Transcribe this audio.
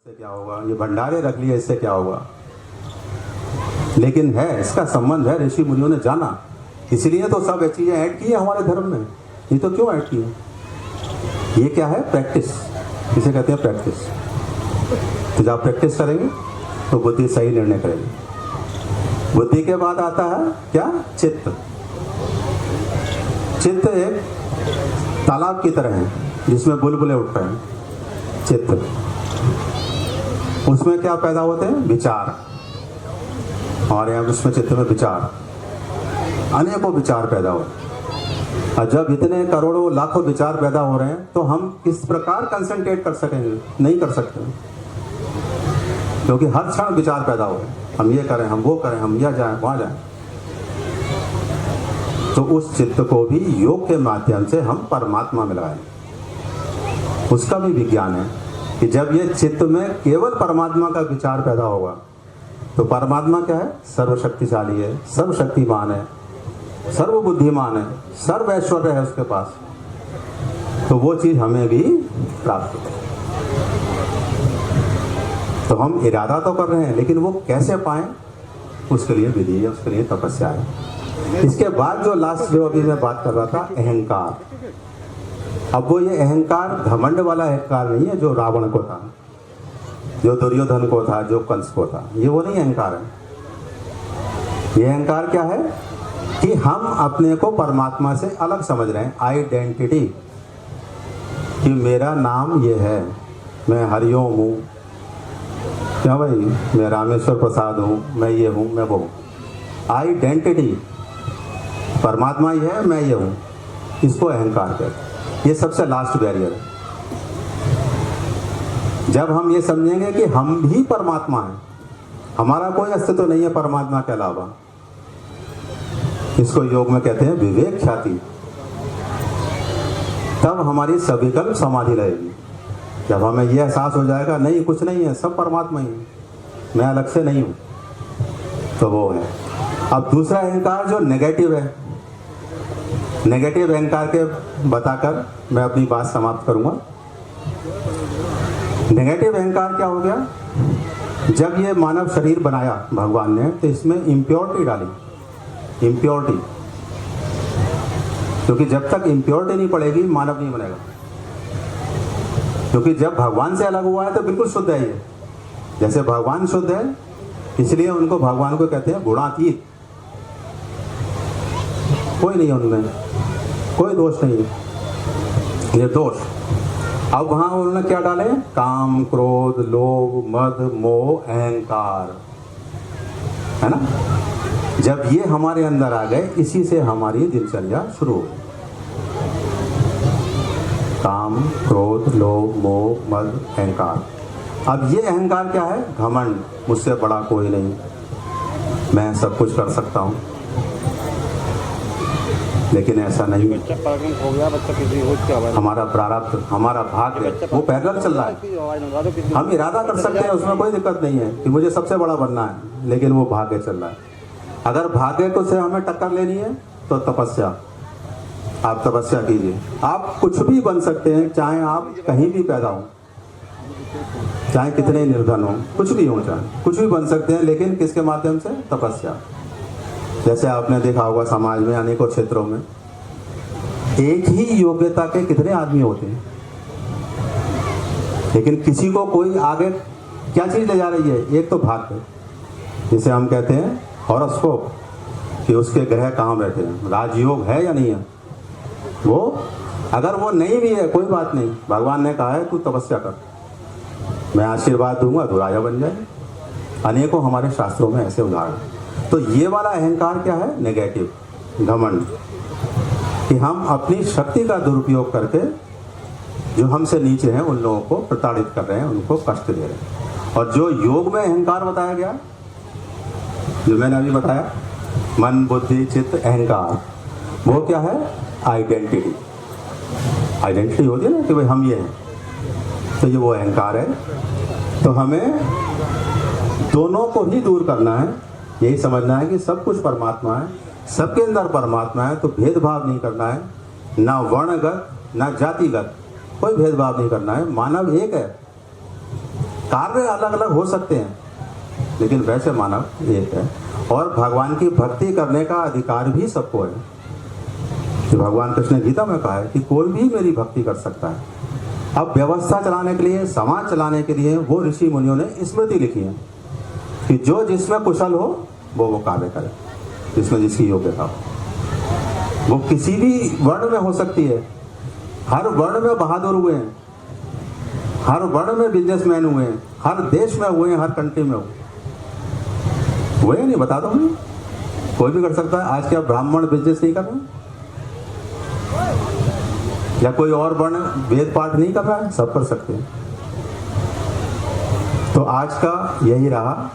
इससे क्या होगा, ये भंडारे रख लिए इससे क्या होगा। लेकिन है, इसका संबंध है, ऋषि मुनियों ने जाना, इसलिए तो सब चीजें ऐड की है हमारे धर्म में। ये तो क्यों ऐड की है? ये क्या है? प्रैक्टिस। इसे कहते हैं प्रैक्टिस। तो जब आप प्रैक्टिस करेंगे तो बुद्धि सही निर्णय करेगी। बुद्धि के बाद आता है क्या? चित्त। चित्त एक तालाब की तरह है जिसमें बुलबुले उठ रहे हैं। चित्त, उसमें क्या पैदा होते हैं? विचार। और यहाँ उसमें चित्त में विचार, अनेकों विचार पैदा हो। और जब इतने करोड़ों लाखों विचार पैदा हो रहे हैं तो हम किस प्रकार कंसंट्रेट कर सकेंगे? नहीं कर सकते, क्योंकि हर क्षण विचार पैदा हो रहे हैं। हम ये करें, हम वो करें, हम यहाँ जाएं, वहाँ जाएं। तो उस चित्त को भी योग के माध्यम से हम परमात्मा में लगाएं। उसका भी विज्ञान है कि जब ये चित्त में केवल परमात्मा का विचार पैदा होगा तो परमात्मा क्या है? सर्वशक्तिशाली है, सर्वशक्तिमान है, सर्वबुद्धिमान है, सर्व ऐश्वर्य है उसके पास। तो वो चीज हमें भी प्राप्त हो। तो हम इरादा तो कर रहे हैं, लेकिन वो कैसे पाएं? उसके लिए विधि है, उसके लिए तपस्या है। इसके बाद जो लास्ट जो अभी मैं बात कर रहा था, अहंकार। अब वो ये अहंकार घमंड वाला अहंकार नहीं है जो रावण को था, जो दुर्योधन को था, जो कंस को था। ये वो नहीं अहंकार है। ये अहंकार क्या है कि हम अपने को परमात्मा से अलग समझ रहे हैं। आइडेंटिटी, कि मेरा नाम ये है, मैं हरिओम हूँ, क्या भाई, मैं रामेश्वर प्रसाद हूँ, मैं ये हूँ, मैं वो हूँ। आइडेंटिटी, परमात्मा ये है, मैं ये हूँ, इसको अहंकार कहते हैं। ये सबसे लास्ट बैरियर है। जब हम ये समझेंगे कि हम भी परमात्मा हैं, हमारा कोई अस्तित्व नहीं है परमात्मा के अलावा, इसको योग में कहते हैं विवेक ख्याति, तब हमारी सविकल्प समाधि रहेगी। जब हमें यह एहसास हो जाएगा नहीं कुछ नहीं है, सब परमात्मा ही है, मैं अलग से नहीं हूं, तो वो है। अब दूसरा अहंकार जो नेगेटिव है, नेगेटिव अहंकार के बताकर मैं अपनी बात समाप्त करूंगा। नेगेटिव अहंकार क्या हो गया? जब ये मानव शरीर बनाया भगवान ने तो इसमें इम्प्योरिटी डाली। इम्प्योरिटी, क्योंकि जब तक इम्प्योरिटी नहीं पड़ेगी मानव नहीं बनेगा। क्योंकि जब भगवान से अलग हुआ है तो बिल्कुल शुद्ध है ये। जैसे भगवान शुद्ध है, इसलिए उनको, भगवान को कहते हैं गुणातीत। कोई नहीं है उनमें, कोई दोष नहीं है, ये दोष। अब वहां उन्होंने क्या डाले? काम, क्रोध, लोभ, मद, मोह, अहंकार, है ना। जब ये हमारे अंदर आ गए, इसी से हमारी दिनचर्या शुरू हो गई। काम, क्रोध, लोभ, मोह, मद, अहंकार। अब ये अहंकार क्या है? घमंड, मुझसे बड़ा कोई नहीं, मैं सब कुछ कर सकता हूँ। लेकिन ऐसा नहीं है। हो गया बच्चा किसी हमारा प्रारब्ध, हमारा भाग्य वो पैदल चल रहा है। हम इरादा कर सकते हैं, उसमें कोई दिक्कत नहीं है कि मुझे सबसे बड़ा बनना है, लेकिन वो भाग्य चल रहा है। अगर भाग्य को से हमें टक्कर लेनी है तो तपस्या, आप तपस्या कीजिए। आप कुछ भी बन सकते हैं, चाहे आप कहीं भी पैदा हो, चाहे कितने निर्धन हो, कुछ भी हो, चाहे कुछ भी बन सकते हैं, लेकिन किसके माध्यम से? तपस्या। जैसे आपने देखा होगा समाज में अनेकों क्षेत्रों में एक ही योग्यता के कितने आदमी होते हैं, लेकिन किसी को कोई आगे क्या चीज ले जा रही है? एक तो भाग्य, जिसे हम कहते हैं हॉरोस्कोप, कि उसके ग्रह कहाँ बैठे हैं, राजयोग है या नहीं है। वो अगर वो नहीं भी है कोई बात नहीं, भगवान ने कहा है तू तपस्या कर, मैं आशीर्वाद दूंगा, तू राजा बन जाए। अनेकों हमारे शास्त्रों में ऐसे उदाहरण। तो ये वाला अहंकार क्या है? नेगेटिव, घमंड, कि हम अपनी शक्ति का दुरुपयोग करके जो हमसे नीचे हैं उन लोगों को प्रताड़ित कर रहे हैं, उनको कष्ट दे रहे हैं। और जो योग में अहंकार बताया गया, जो मैंने अभी बताया, मन, बुद्धि, चित्त, अहंकार, वो क्या है? आइडेंटिटी। आइडेंटिटी होती है ना कि भाई हम ये हैं, तो ये वो अहंकार है। तो हमें दोनों को ही दूर करना है। यही समझना है कि सब कुछ परमात्मा है, सबके अंदर परमात्मा है, तो भेदभाव नहीं करना है, ना वर्णगत ना जातिगत, कोई भेदभाव नहीं करना है। मानव एक है, कार्य अलग अलग हो सकते हैं, लेकिन वैसे मानव एक है। और भगवान की भक्ति करने का अधिकार भी सबको है, कि भगवान कृष्ण ने गीता में कहा है कि कोई भी मेरी भक्ति कर सकता है। अब व्यवस्था चलाने के लिए, समाज चलाने के लिए वो ऋषि मुनियों ने स्मृति लिखी है कि जो जिसमें कुशल हो वो कार्य करे, जिसमें जिसकी योग्यता हो। वो किसी भी वर्ण में हो सकती है, हर वर्ण में बहादुर हुए हैं, हर वर्ण में बिजनेसमैन हुए हैं, हर देश में हुए हैं, हर कंट्री में हुए नहीं, बता दो मैं, कोई भी कर सकता है। आज क्या ब्राह्मण बिजनेस नहीं कर रहे, या कोई और वर्ण वेद पाठ नहीं कर रहा है, सब कर सकते हैं। तो आज का यही रहा